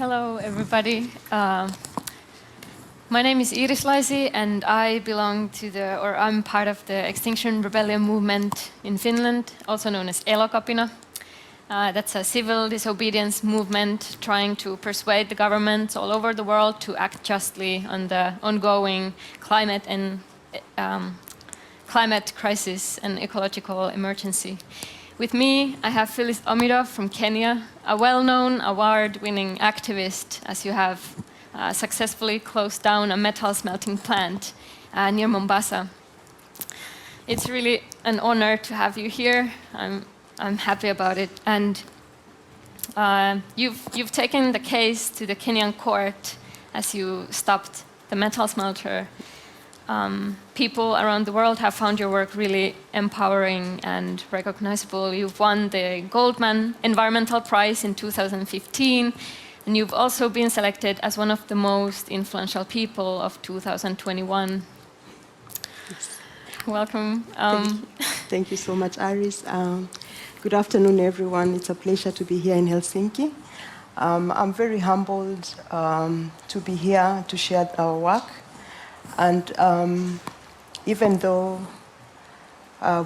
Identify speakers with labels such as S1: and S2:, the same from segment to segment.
S1: Hello, everybody. My name is Iiris Laisi, and I belong to I'm part of the Extinction Rebellion movement in Finland, also known as Elokapina. That's a civil disobedience movement trying to persuade the governments all over the world to act justly on the ongoing climate crisis and ecological emergency. With me, I have Phyllis Omido from Kenya, a well-known award-winning activist, as you have successfully closed down a metal smelting plant near Mombasa. It's really an honor to have you here. I'm happy about it. And you've taken the case to the Kenyan court as you stopped the metal smelter. People around the world have found your work really empowering and recognizable. You've won the Goldman Environmental Prize in 2015, and you've also been selected as one of the most influential people of 2021.
S2: Yes.
S1: Welcome.
S2: Thank you so much, Iris. Good afternoon, everyone. It's a pleasure to be here in Helsinki. I'm very humbled to be here to share our work. And even though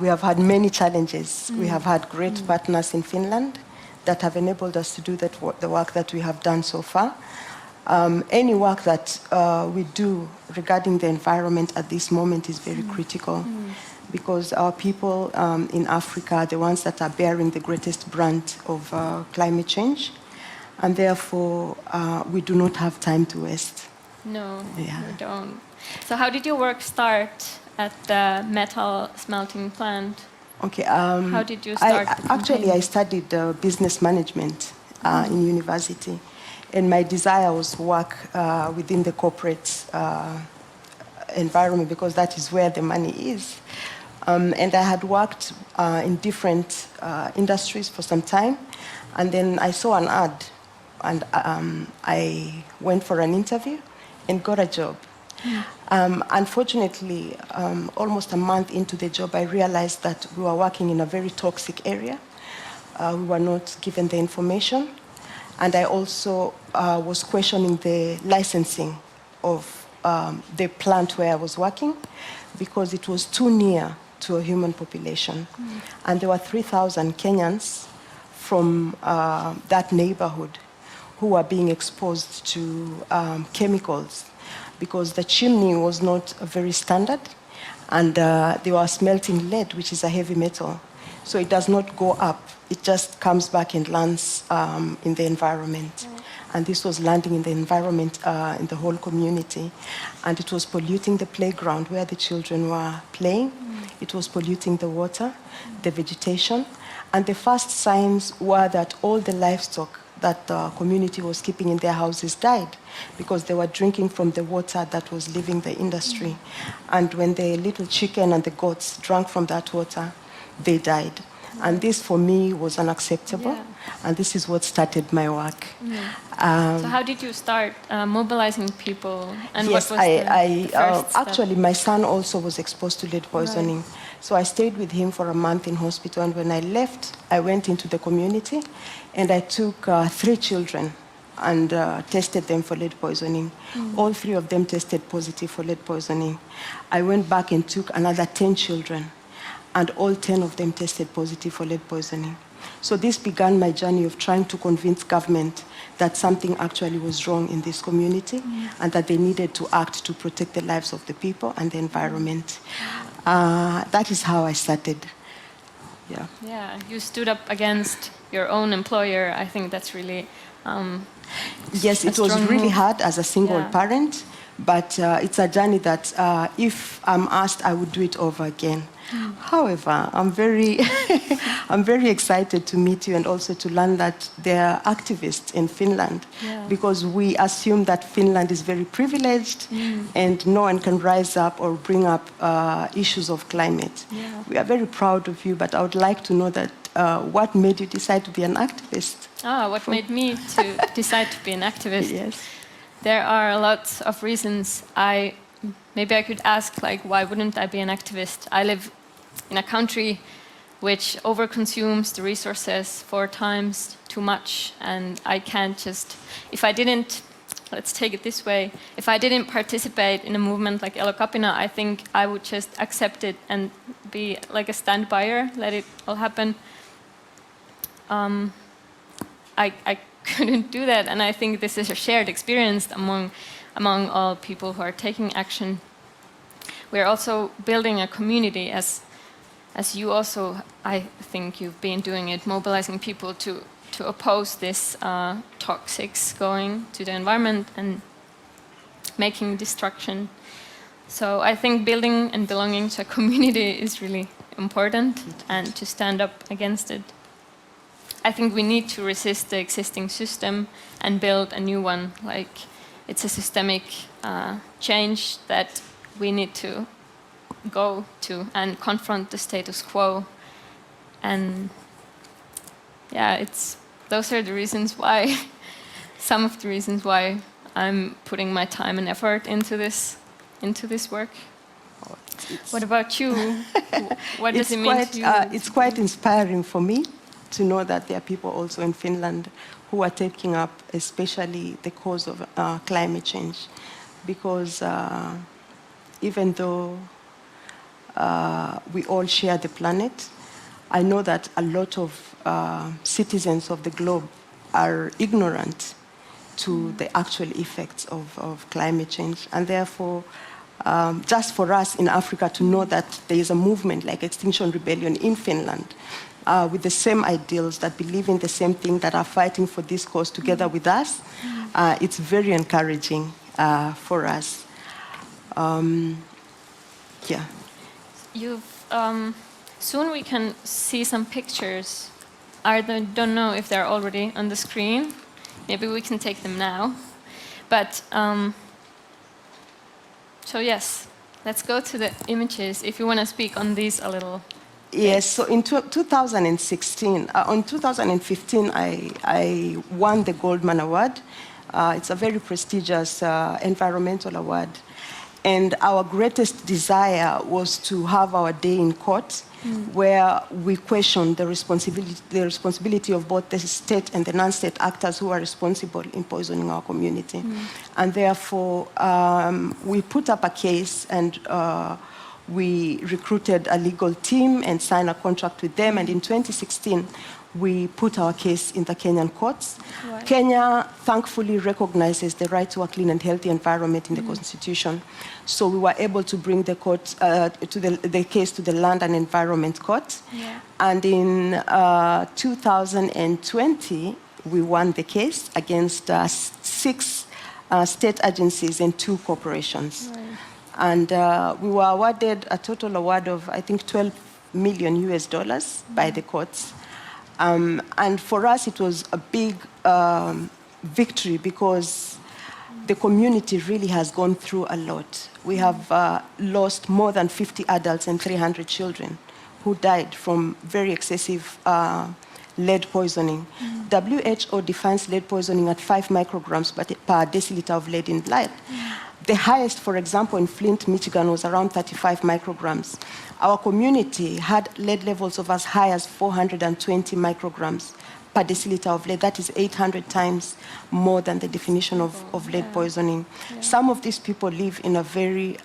S2: we have had many challenges, we have had great partners in Finland that have enabled us to do the work that we have done so far. Any work that we do regarding the environment at this moment is very critical because our people in Africa are the ones that are bearing the greatest brunt of climate change. And therefore, we do not have time to waste.
S1: No, we don't. So how did your work start at the metal smelting plant?
S2: Okay.
S1: How did you start?
S2: Actually, I studied business management in university, and my desire was to work within the corporate environment because that is where the money is. And I had worked in different industries for some time, and then I saw an ad, and I went for an interview and got a job. Unfortunately, almost a month into the job, I realized that we were working in a very toxic area. We were not given the information. And I also was questioning the licensing of the plant where I was working because it was too near to a human population. And there were 3,000 Kenyans from that neighborhood who were being exposed to chemicals because the chimney was not very standard, and they were smelting lead, which is a heavy metal. So it does not go up. It just comes back and lands in the environment. And this was landing in the environment in the whole community. And it was polluting the playground where the children were playing. It was polluting the water, the vegetation. And the first signs were that all the livestock that the community was keeping in their houses died because they were drinking from the water that was leaving the industry. And when the little chicken and the goats drank from that water, they died. And this, for me, was unacceptable. And this is what started my work.
S1: So how did you start mobilizing people? And
S2: yes,
S1: what was the first step?
S2: Actually, my son also was exposed to lead poisoning. Right. So I stayed with him for a month in hospital. And when I left, I went into the community. And I took 3 children and tested them for lead poisoning. All 3 of them tested positive for lead poisoning. I went back and took another 10 children. And all 10 of them tested positive for lead poisoning. So this began my journey of trying to convince government that something actually was wrong in this community and that they needed to act to protect the lives of the people and the environment. That is how I started.
S1: Yeah, you stood up against your own employer. I think that's really
S2: yes, it was really hard as a single parent, but it's a journey that if I'm asked, I would do it over again. However, I'm very excited to meet you and also to learn that there are activists in Finland because we assume that Finland is very privileged and no one can rise up or bring up issues of climate. We are very proud of you, but I would like to know that what made you decide to be an activist?
S1: What made me to decide to be an activist?
S2: Yes.
S1: There are lots of reasons. Maybe I could ask, why wouldn't I be an activist? I live in a country which overconsumes the resources 4 times too much, and I can't just, if I didn't, let's take it this way, if I didn't participate in a movement like Elokapina, I think I would just accept it and be like a stand-byer, let it all happen. I couldn't do that, and I think this is a shared experience among all people who are taking action. We're also building a community, as you also, I think you've been doing it, mobilizing people to oppose this toxics going to the environment and making destruction. So I think building and belonging to a community is really important, and to stand up against it. I think we need to resist the existing system and build a new one. Like, it's a systemic change that we need to go to and confront the status quo. And yeah, those are the reasons why, some of the reasons why I'm putting my time and effort into this work. What about you? What does it mean to you?
S2: It's quite inspiring for me to know that there are people also in Finland who are taking up especially the cause of climate change. Because even though we all share the planet, I know that a lot of citizens of the globe are ignorant to the actual effects of climate change. And therefore, just for us in Africa to know that there is a movement like Extinction Rebellion in Finland with the same ideals, that believe in the same thing, that are fighting for this cause together with us, it's very encouraging for us. Yeah.
S1: Soon we can see some pictures. I don't know if they're already on the screen. Maybe we can take them now. But so yes, let's go to the images. If you want to speak on these a little.
S2: Yes. So in 2016, on 2015, I won the Goldman Award. It's a very prestigious environmental award. And our greatest desire was to have our day in court, where we questioned the responsibility of both the state and the non-state actors who are responsible in poisoning our community. And therefore, we put up a case, and we recruited a legal team and signed a contract with them. And in 2016, we put our case in the Kenyan courts. Right. Kenya thankfully recognizes the right to a clean and healthy environment in the Constitution. So we were able to bring the court the case to the Land and Environment Court. Yeah. And in 2020, we won the case against 6 state agencies and 2 corporations. Right. And we were awarded a total award of, I think, $12 million by the courts. And for us, it was a big victory, because the community really has gone through a lot. We have lost more than 50 adults and 300 children who died from very excessive lead poisoning. WHO defines lead poisoning at 5 micrograms per deciliter of lead in blood. The highest, for example, in Flint, Michigan, was around 35 micrograms. Our community had lead levels of as high as 420 micrograms per deciliter of lead. That is 800 times more than the definition of lead poisoning. Yeah. Some of these people live in a very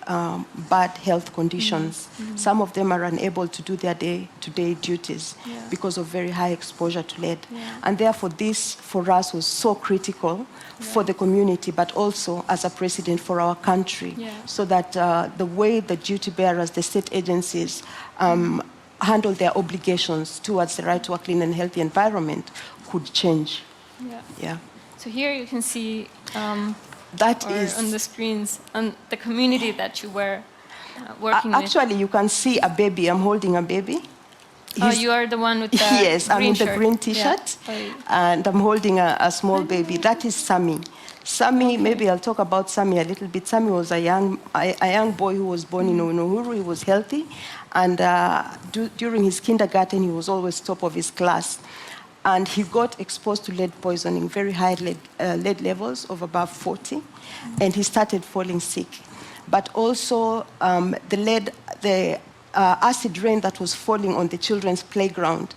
S2: bad health conditions. Some of them are unable to do their day-to-day duties because of very high exposure to lead. And therefore, this, for us, was so critical for the community, but also as a precedent for our country, so that the way the duty bearers, the state agencies, handle their obligations towards the right to a clean and healthy environment could change. Yeah.
S1: So here you can see
S2: that is
S1: on the screens on the community that you were working with.
S2: Actually, you can see a baby. I'm holding a baby.
S1: You are the one with the
S2: yes,
S1: green
S2: I'm in
S1: shirt.
S2: the green T-shirt, and I'm holding a small baby. That is Sami. Sami, maybe I'll talk about Sami a little bit. Sami was a young boy who was born in Unuhuru. He was healthy, and during his kindergarten, he was always top of his class. And he got exposed to lead poisoning, very high lead levels of above 40, and he started falling sick. But also, the acid rain that was falling on the children's playground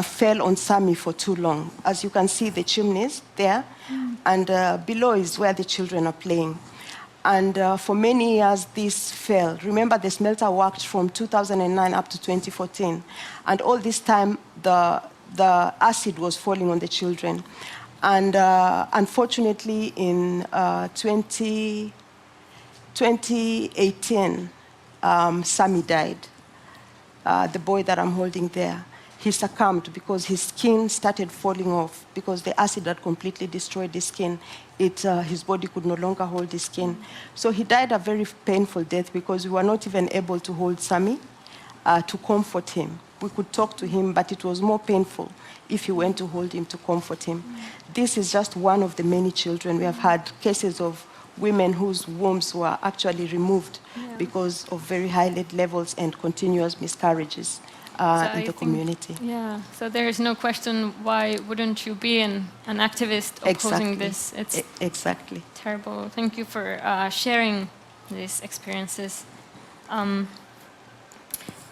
S2: fell on Sami for too long. As you can see, the chimneys there, and below is where the children are playing. And for many years, this fell. Remember, the smelter worked from 2009 up to 2014. And all this time, the acid was falling on the children. And unfortunately, in 2018, Sami died, the boy that I'm holding there. He succumbed because his skin started falling off because the acid had completely destroyed his skin. His body could no longer hold his skin. So he died a very painful death because we were not even able to hold Sami to comfort him. We could talk to him, but it was more painful if you went to hold him to comfort him. This is just one of the many children. We have had cases of women whose wombs were actually removed because of very high lead levels and continuous miscarriages in the community.
S1: Yeah, so there is no question why wouldn't you be an activist opposing this? It's
S2: exactly
S1: terrible. Thank you for sharing these experiences.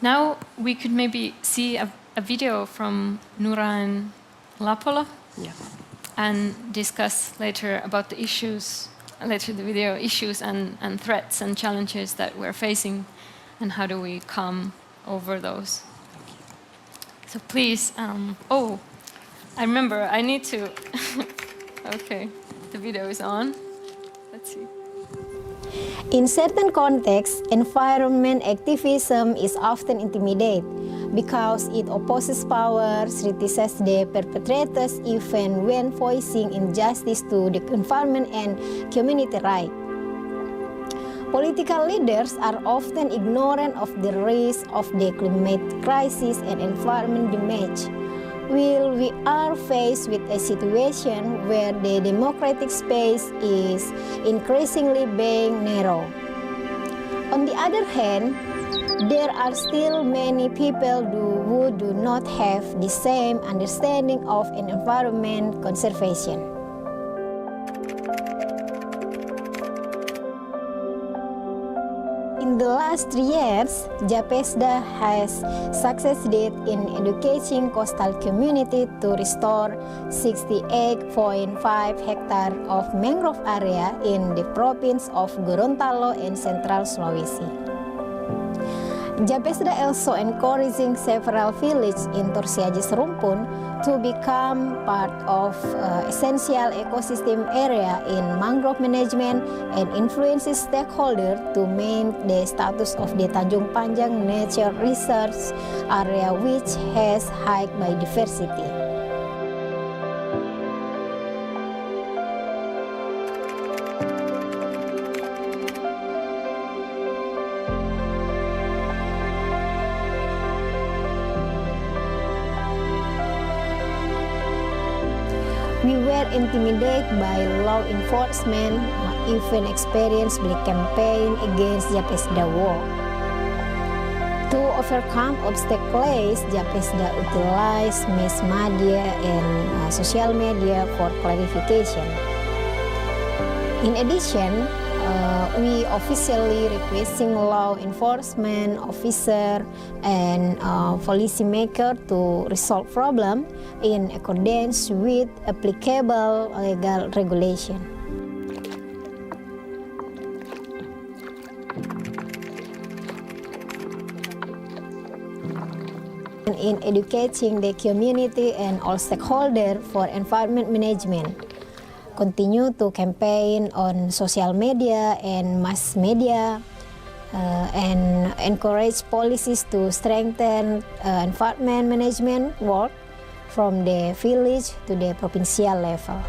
S1: Now we could maybe see a video from Nurain Lapola and discuss later about the issues, later the video issues and threats and challenges that we're facing and how do we come over those. So please, oh, I remember I need to, okay, the video is on. Let's see.
S3: In certain contexts, environment activism is often intimidated because it opposes power, criticizes the perpetrators even when voicing injustice to the environment and community rights. Political leaders are often ignorant of the risk of the climate crisis and environment damage. While we are faced with a situation where the democratic space is increasingly being narrow. On the other hand, there are still many people who do not have the same understanding of environment conservation. In the last 3 years, JAPESDA has succeeded in educating coastal community to restore 68.5 hectares of mangrove area in the province of Gorontalo and Central Sulawesi. JAPESDA also encouraging several villages in Tursiaji Serumpun to become part of essential ecosystem area in mangrove management and influences stakeholders to maintain the status of the Tanjung Panjang Nature Research Area, which has high biodiversity. We were intimidated by law enforcement, even experienced the campaign against JAPESDA war. To overcome obstacles, JAPESDA utilized mass media and social media for clarification. In addition, we officially requesting law enforcement officer and policymaker to resolve problem in accordance with applicable legal regulation. In educating the community and all stakeholders for environment management. Continue to campaign on social media and mass media and encourage policies to strengthen environment management work from the village to the provincial level.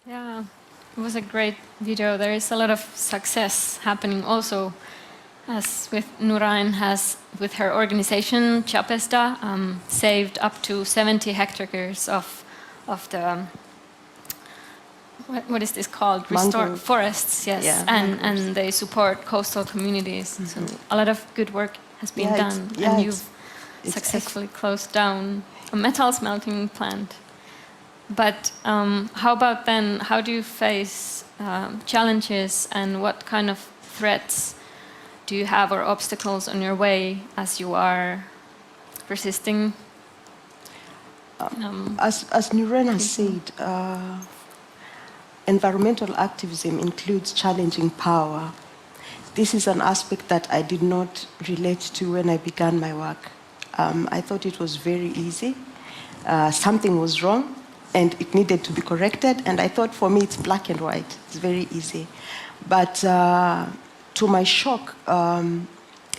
S1: Yeah, it was a great video. There is a lot of success happening also, as with Nurain has, with her organization, JAPESDA, saved up to 70 hectares of the, what is this called? Restore forests, yes.
S2: Yeah,
S1: and they support coastal communities. So a lot of good work has been done, and you've successfully closed down a metal smelting plant. But how about then, how do you face challenges, and what kind of threats do you have, or obstacles on your way as you are persisting?
S2: As Nurena said, environmental activism includes challenging power. This is an aspect that I did not relate to when I began my work. I thought it was very easy. Something was wrong and it needed to be corrected, and I thought for me it's black and white. It's very easy. But to my shock,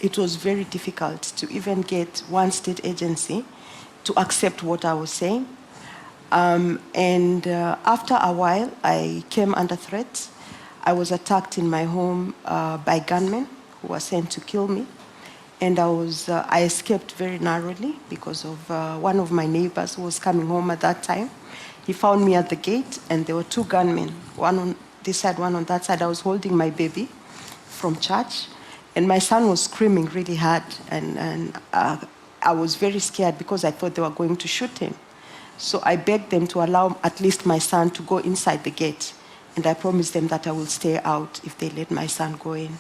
S2: it was very difficult to even get one state agency to accept what I was saying. After a while, I came under threat. I was attacked in my home by gunmen who were sent to kill me. And I escaped very narrowly because of one of my neighbors who was coming home at that time. He found me at the gate, and there were two gunmen, one on this side, one on that side. I was holding my baby from church, and my son was screaming really hard, and I was very scared because I thought they were going to shoot him. So I begged them to allow at least my son to go inside the gate, and I promised them that I will stay out if they let my son go in.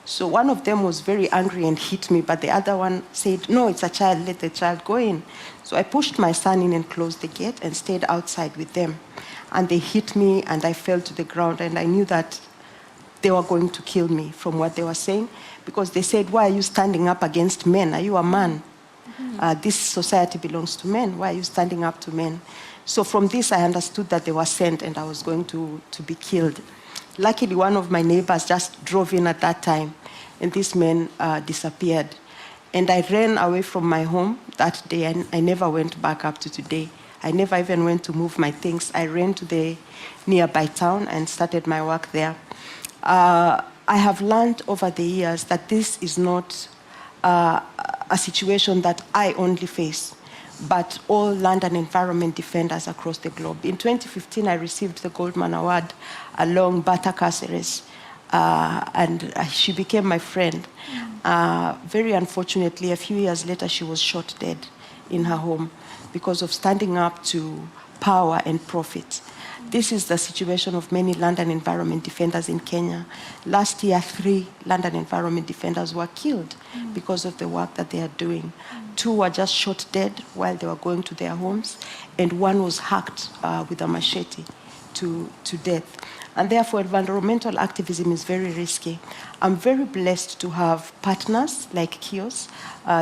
S2: So one of them was very angry and hit me, but the other one said, no, it's a child, let the child go in. So I pushed my son in and closed the gate and stayed outside with them. And they hit me, and I fell to the ground, and I knew that they were going to kill me from what they were saying, because they said, why are you standing up against men? Are you a man? This society belongs to men. Why are you standing up to men? So from this, I understood that they were sent and I was going to be killed. Luckily, one of my neighbors just drove in at that time, and this man disappeared. And I ran away from my home that day, and I never went back up to today. I never even went to move my things. I ran to the nearby town and started my work there. I have learned over the years that this is not a situation that I only face, but all land and environment defenders across the globe. In 2015, I received the Goldman Award along Bata Caceres, and she became my friend. Very unfortunately, a few years later, she was shot dead in her home because of standing up to power and profit. This is the situation of many land and environment defenders in Kenya. Last year, 3 land and environment defenders were killed because of the work that they are doing. 2 were just shot dead while they were going to their homes, and 1 was hacked with a machete to death. And therefore, environmental activism is very risky. I'm very blessed to have partners like KIOS,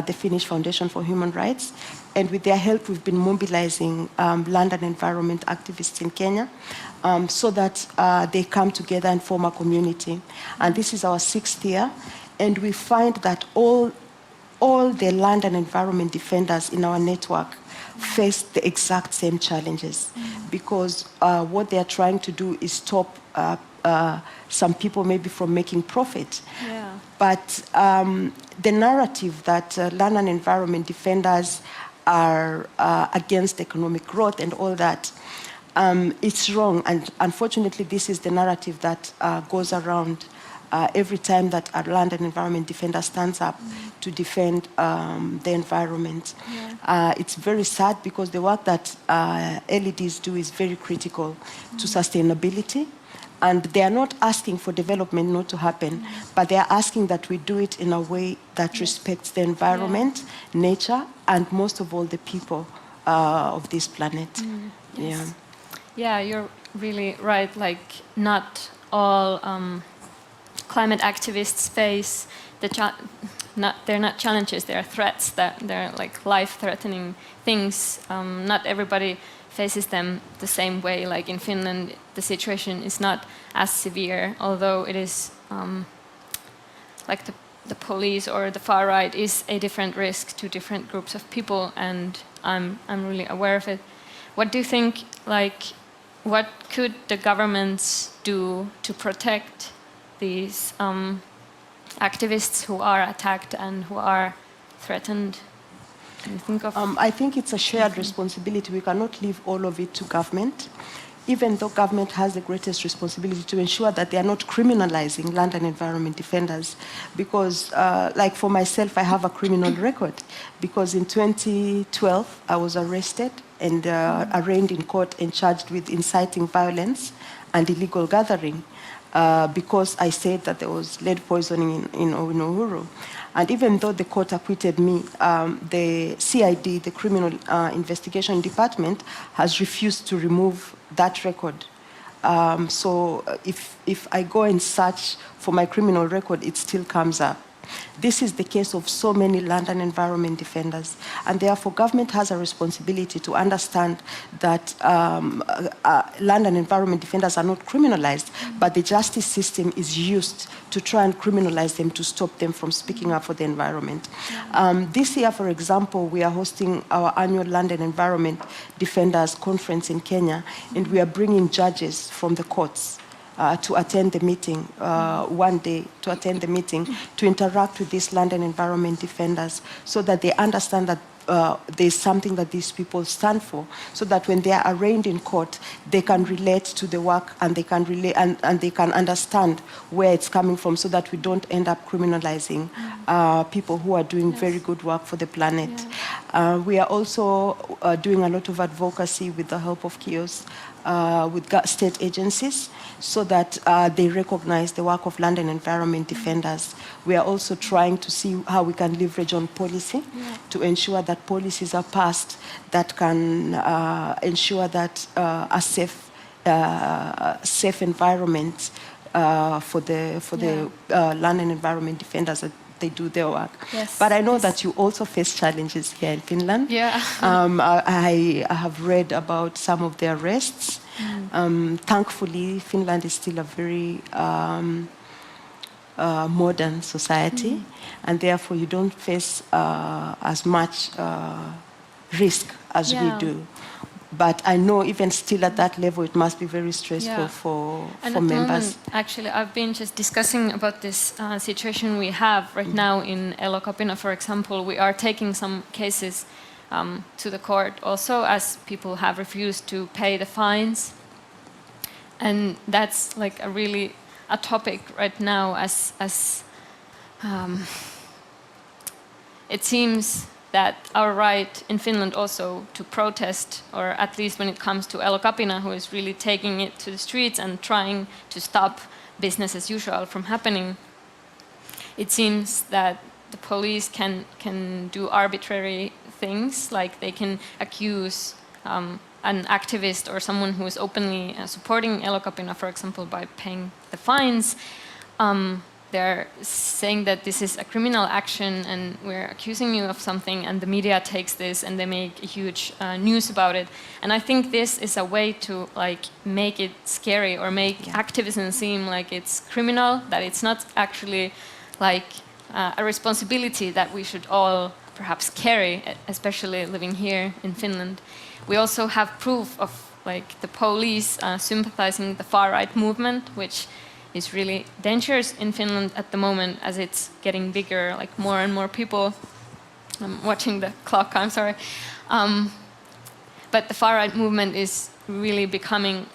S2: the Finnish Foundation for Human Rights, and with their help, we've been mobilizing land and environment activists in Kenya so that they come together and form a community. And this is our 6th year, and we find that all the land and environment defenders in our network face the exact same challenges, because what they are trying to do is stop some people maybe from making profit.
S1: Yeah.
S2: But the narrative that land and environment defenders are against economic growth and all that, it's wrong. And unfortunately, this is the narrative that goes around every time that a land and environment defender stands up to defend the environment. Yeah. It's very sad because the work that LEDs do is very critical to sustainability. And they are not asking for development not to happen, but they are asking that we do it in a way that respects the environment, nature, and most of all, the people of this planet.
S1: Yes. Yeah, you're really right. Like, not all climate activists face they're not challenges, they're threats, they're like life-threatening things. Not everybody faces them the same way. Like in Finland, the situation is not as severe, although it is like the police or the far right is a different risk to different groups of people, and I'm really aware of it. What do you think, like, what could the governments do to protect these activists who are attacked and who are threatened? Can you think of?
S2: I think it's a shared responsibility. We cannot leave all of it to government. even though government has the greatest responsibility to ensure that they are not criminalizing land and environment defenders, because like for myself, I have a criminal record, because in 2012, I was arrested and arraigned in court and charged with inciting violence and illegal gathering because I said that there was lead poisoning in Uhuru. And even though the court acquitted me, the CID, the Criminal Investigation Department, has refused to remove that record. So if I go and search for my criminal record, it still comes up. This is the case of so many land and environment defenders, and therefore government has a responsibility to understand that land and environment defenders are not criminalized, but the justice system is used to try and criminalize them to stop them from speaking up for the environment. This year, for example, we are hosting our annual Land and Environment Defenders Conference in Kenya, and we are bringing judges from the courts to attend the meeting, one day to attend the meeting, to interact with these land and environment defenders so that they understand that there's something that these people stand for, so that when they are arraigned in court, they can relate to the work and they can relate and they can understand where it's coming from, so that we don't end up criminalizing people who are doing very good work for the planet. We are also doing a lot of advocacy with the help of kiosks, with state agencies, so that they recognize the work of land and environment defenders. We are also trying to see how we can leverage on policy to ensure that policies are passed that can ensure that a safe environment for the land and environment defenders, that they do their work.
S1: Yes.
S2: But I know that you also face challenges here in Finland.
S1: Yeah.
S2: I have read about some of the arrests. Thankfully, Finland is still a very modern society, and therefore you don't face as much risk as we do. But I know even still at that level, it must be very stressful for members.
S1: Moment, actually, I've been just discussing about this situation we have right now in Elokapina, for example. We are taking some cases to the court also, as people have refused to pay the fines. And that's like a topic right now, as it seems that our right in Finland also to protest, or at least when it comes to Elokapina, who is really taking it to the streets and trying to stop business as usual from happening, it seems that the police can do arbitrary things, like they can accuse an activist or someone who is openly supporting Elokapina, for example, by paying the fines. They're saying that this is a criminal action and we're accusing you of something, and the media takes this and they make a huge news about it. And I think this is a way to make it scary, or make activism seem like it's criminal, that it's not actually a responsibility that we should all perhaps carry, especially living here in Finland. We also have proof of the police sympathizing the far-right movement, which is really dangerous in Finland at the moment, as it's getting bigger, more and more people. I'm watching the clock, I'm sorry. But the far-right movement is really becoming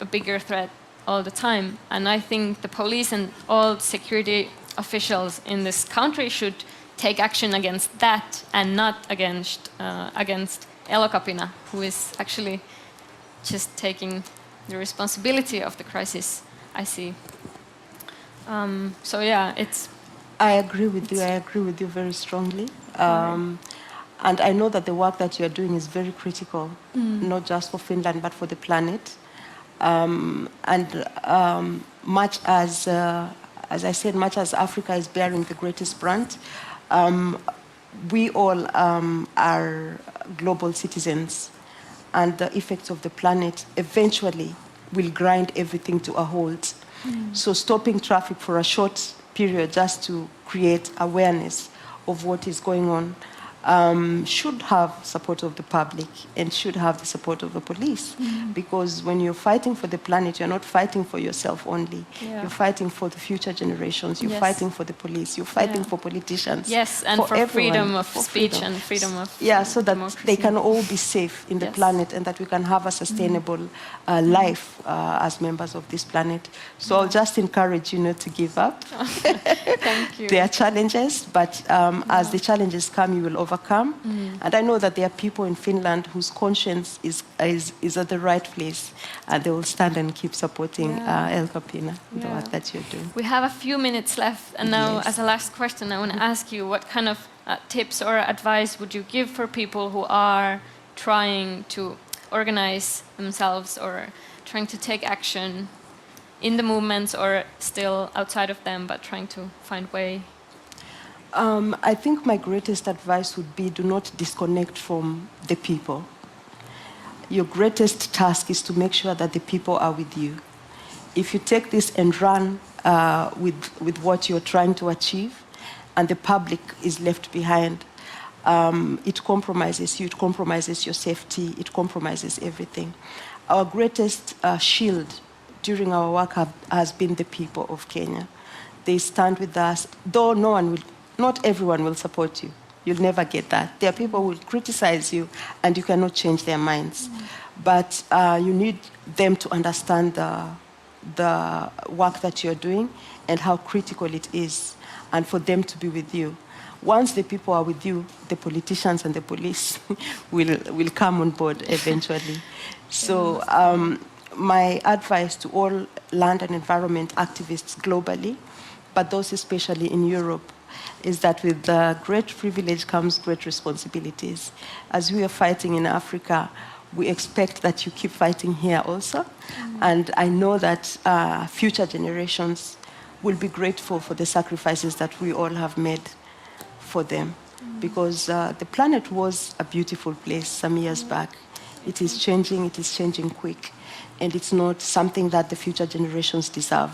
S1: a bigger threat all the time. And I think the police and all security officials in this country should take action against that, and not against Elokapina, who is actually just taking the responsibility of the crisis, I see. So yeah,
S2: I agree with you. I agree with you very strongly. And I know that the work that you are doing is very critical, not just for Finland, but for the planet. Much as I said, much as Africa is bearing the greatest brunt, we all are global citizens, and the effects of the planet eventually will grind everything to a halt. So stopping traffic for a short period just to create awareness of what is going on should have support of the public and should have the support of the police. Because when you're fighting for the planet, you're not fighting for yourself only.
S1: Yeah.
S2: You're fighting for the future generations. You're
S1: Yes.
S2: fighting for the police. You're fighting
S1: Yeah.
S2: for politicians.
S1: Yes, and for
S2: everyone,
S1: freedom of
S2: for
S1: speech
S2: freedom.
S1: and freedom of
S2: Yeah, so that
S1: democracy.
S2: they can all be safe in the
S1: Yes.
S2: planet and that we can have a sustainable life as members of this planet. So I'll just encourage you not to give up.
S1: Thank you.
S2: There are challenges, but as the challenges come, you will overcome. And I know that there are people in Finland whose conscience is at the right place, and they will stand and keep supporting El Capina, the
S1: Yeah.
S2: work that you're doing.
S1: We have a few minutes left, and now,
S2: Yes.
S1: as a last question, I want to ask you what kind of tips or advice would you give for people who are trying to organize themselves or trying to take action in the movements or still outside of them, but trying to find way?
S2: I think my greatest advice would be do not disconnect from the people. Your greatest task is to make sure that the people are with you. If you take this and run with what you're trying to achieve, and the public is left behind, it compromises you, it compromises your safety, it compromises everything. Our greatest shield during our work has been the people of Kenya. They stand with us, though not everyone will support you. You'll never get that. There are people who will criticize you and you cannot change their minds. But you need them to understand the work that you're doing and how critical it is, and for them to be with you. Once the people are with you, the politicians and the police will come on board eventually. So my advice to all land and environment activists globally, but those especially in Europe, is that with great privilege comes great responsibilities. As we are fighting in Africa, we expect that you keep fighting here also. And I know that future generations will be grateful for the sacrifices that we all have made for them. Because the planet was a beautiful place some years back. It is changing quick. And it's not something that the future generations deserve.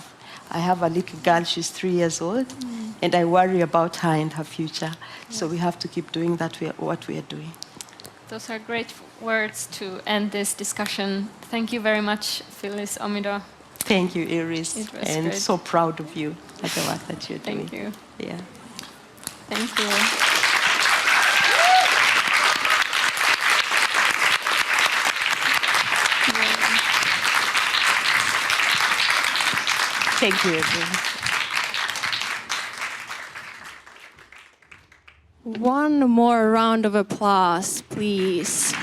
S2: I have a little girl, she's 3 years old, and I worry about her and her future. So we have to keep doing what we are doing.
S1: Those are great words to end this discussion. Thank you very much, Phyllis Omido.
S2: Thank you, Iiris.
S1: It was
S2: And
S1: great.
S2: so proud of you at the work that you're doing.
S1: Thank you.
S2: Yeah.
S1: Thank you.
S2: Thank you, everyone.
S4: One more round of applause, please.